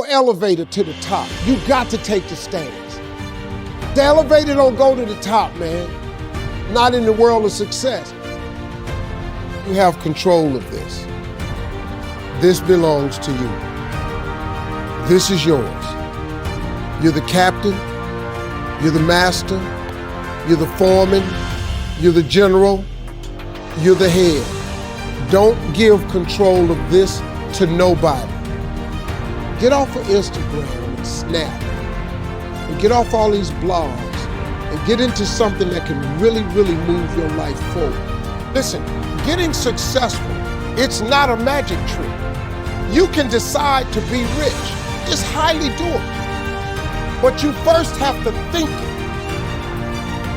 elevator to the top. You got to take the stairs. The elevator don't go to the top, man. Not in the world of success. You have control of this. This belongs to you. This is yours. You're the captain. You're the master. You're the foreman. You're the general. You're the head. Don't give control of this to nobody. Get off of Instagram and Snap and get off all these blogs and get into something that can really, really move your life forward. Listen, getting successful, it's not a magic trick. You can decide to be rich. It's highly doable. But you first have to think it.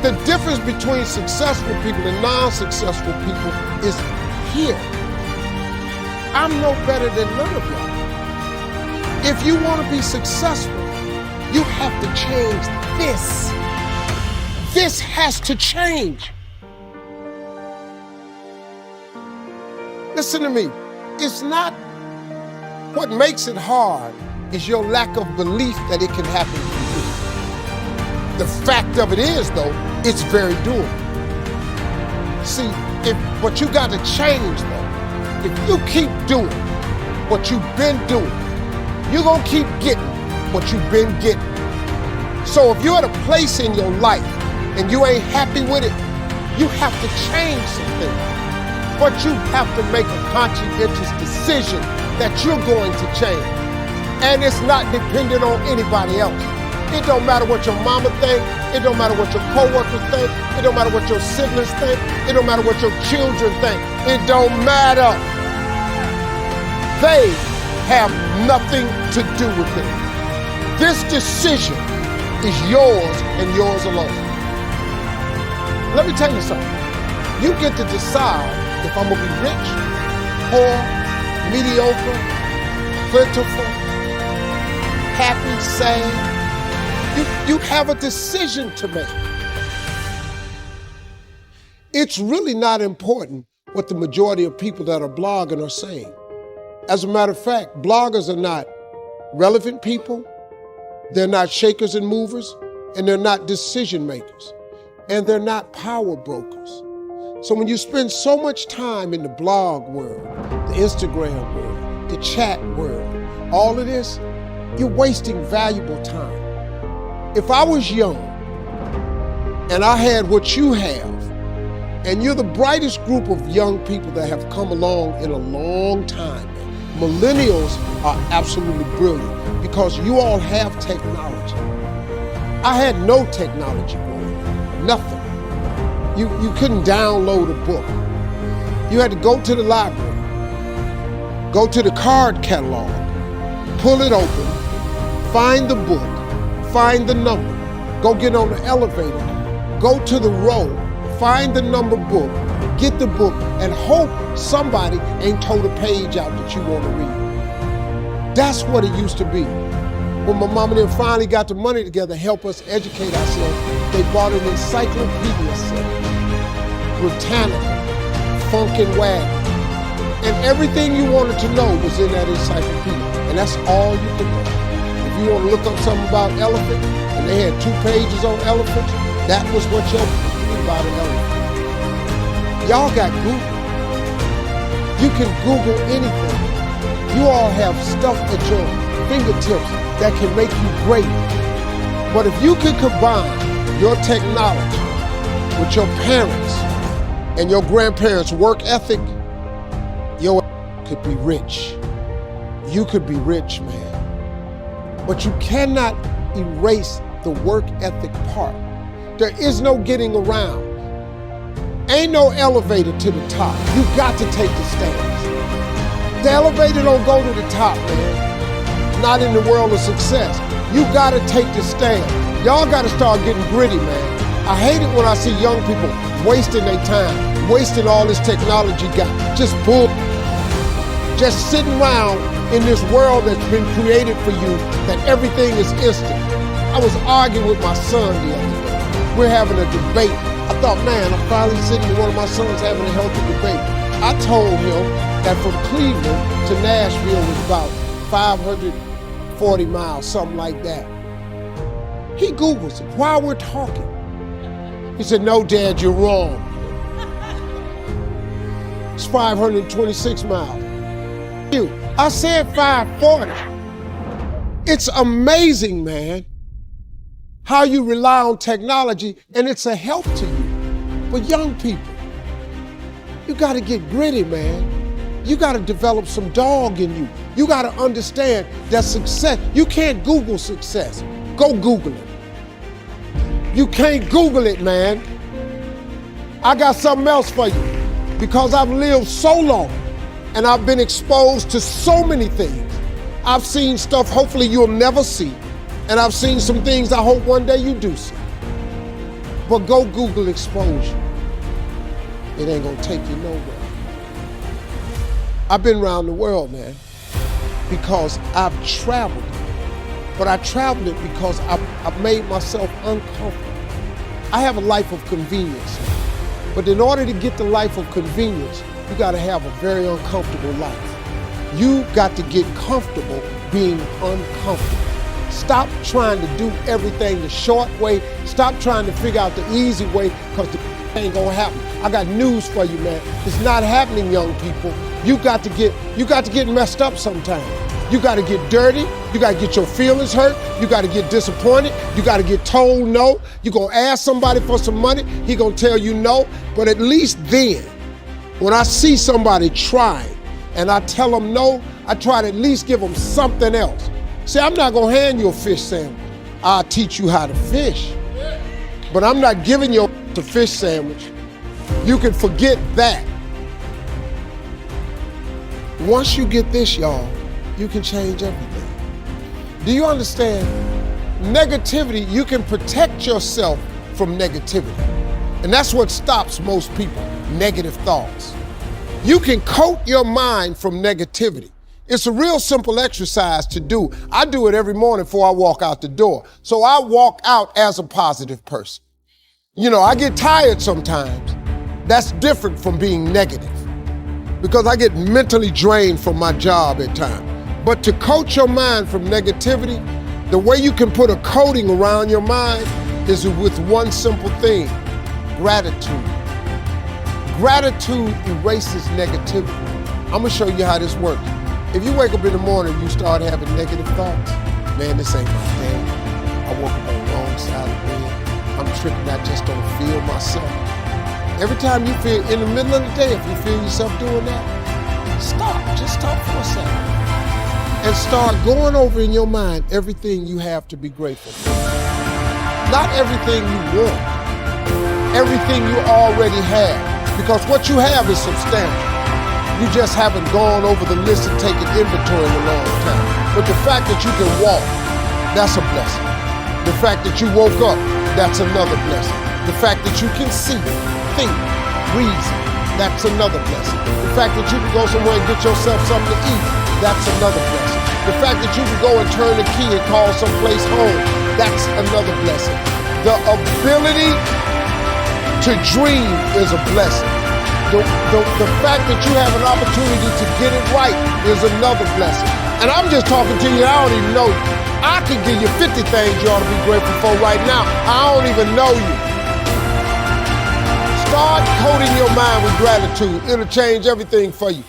The difference between successful people and non-successful people is here. I'm no better than none of y'all. If you want to be successful, you have to change this. This has to change. Listen to me. It's not what makes it hard is your lack of belief that it can happen to you. The fact of it is, though, it's very doable. See, what you got to change, though, if you keep doing what you've been doing, you're going to keep getting what you've been getting. So if you're at a place in your life and you ain't happy with it, you have to change something. But you have to make a conscientious decision that you're going to change. And it's not dependent on anybody else. It don't matter what your mama think. It don't matter what your coworkers think. It don't matter what your siblings think. It don't matter what your children think. It don't matter. They have nothing to do with it. This decision is yours and yours alone. Let me tell you something. You get to decide if I'm gonna be rich, poor, mediocre, plentiful, happy, sad. You have a decision to make. It's really not important what the majority of people that are blogging are saying. As a matter of fact, bloggers are not relevant people, they're not shakers and movers, and they're not decision makers, and they're not power brokers. So when you spend so much time in the blog world, the Instagram world, the chat world, all of this, you're wasting valuable time. If I was young and I had what you have, and you're the brightest group of young people that have come along in a long time, millennials are absolutely brilliant because you all have technology. I had no technology growing up, nothing. You couldn't download a book. You had to go to the library, go to the card catalog, pull it open, find the book, find the number, go get on the elevator, go to the row, find the number book, get the book, and hope somebody ain't told a page out that you want to read. That's what it used to be. When my mom and them finally got the money together to help us educate ourselves, they bought an encyclopedia set, Britannica, Funkin' Wagon, and everything you wanted to know was in that encyclopedia, and that's all you could know. If you want to look up something about elephants, and they had 2 pages on elephants, that was what you knew about an elephant. Y'all got Google. You can Google anything. You all have stuff at your fingertips that can make you great. But if you can combine your technology with your parents and your grandparents' work ethic, your could be rich. You could be rich, man. But you cannot erase the work ethic part. There is no getting around. Ain't no elevator to the top. You got to take the stairs. The elevator don't go to the top, man. Not in the world of success. You got to take the stairs. Y'all got to start getting gritty, man. I hate it when I see young people wasting their time, wasting all this technology got, just bull. Just sitting around in this world that's been created for you, that everything is instant. I was arguing with my son the other day. We're having a debate. I thought, man, I'm finally sitting with one of my sons having a healthy debate. I told him that from Cleveland to Nashville was about 500 40 miles, something like that. He Googles it while we're talking. He said, no, Dad, you're wrong. It's 526 miles. I said 540. It's amazing, man, how you rely on technology and it's a help to you. But young people, you gotta get gritty, man. You gotta develop some dog in you. You gotta understand that success, you can't Google success. Go Google it. You can't Google it, man. I got something else for you. Because I've lived so long and I've been exposed to so many things. I've seen stuff hopefully you'll never see. And I've seen some things I hope one day you do see. But go Google exposure. It ain't gonna take you nowhere. I've been around the world, man, because I've traveled. But I traveled it because I've made myself uncomfortable. I have a life of convenience. But in order to get the life of convenience, you gotta have a very uncomfortable life. You got to get comfortable being uncomfortable. Stop trying to do everything the short way. Stop trying to figure out the easy way, because the ain't gonna happen. I got news for you, man. It's not happening, young people. You got to get messed up sometimes. You got to get dirty. You got to get your feelings hurt. You got to get disappointed. You got to get told no. You're going to ask somebody for some money. He going to tell you no. But at least then, when I see somebody trying and I tell them no, I try to at least give them something else. See, I'm not going to hand you a fish sandwich. I'll teach you how to fish. But I'm not giving you a fish sandwich. You can forget that. Once you get this, y'all, you can change everything. Do you understand? Negativity, you can protect yourself from negativity. And that's what stops most people, negative thoughts. You can coat your mind from negativity. It's a real simple exercise to do. I do it every morning before I walk out the door. So I walk out as a positive person. You know, I get tired sometimes. That's different from being negative, because I get mentally drained from my job at times. But to coat your mind from negativity, the way you can put a coating around your mind is with one simple thing: gratitude. Gratitude erases negativity. I'm gonna show you how this works. If you wake up in the morning and you start having negative thoughts, man, this ain't my day. I woke up on the wrong side of the bed. I'm tripping, I just don't feel myself. Every time you feel, in the middle of the day, if you feel yourself doing that, stop, just stop for a second. And start going over in your mind everything you have to be grateful for. Not everything you want, everything you already have, because what you have is substantial. You just haven't gone over the list and taken inventory in a long time. But the fact that you can walk, that's a blessing. The fact that you woke up, that's another blessing. The fact that you can see, think, reason, that's another blessing. The fact that you can go somewhere and get yourself something to eat, that's another blessing. The fact that you can go and turn the key and call someplace home, that's another blessing. The ability to dream is a blessing. The fact that you have an opportunity to get it right is another blessing. And I'm just talking to you, I don't even know you. I could give you 50 things you ought to be grateful for right now. I don't even know you. Start coating your mind with gratitude. It'll change everything for you.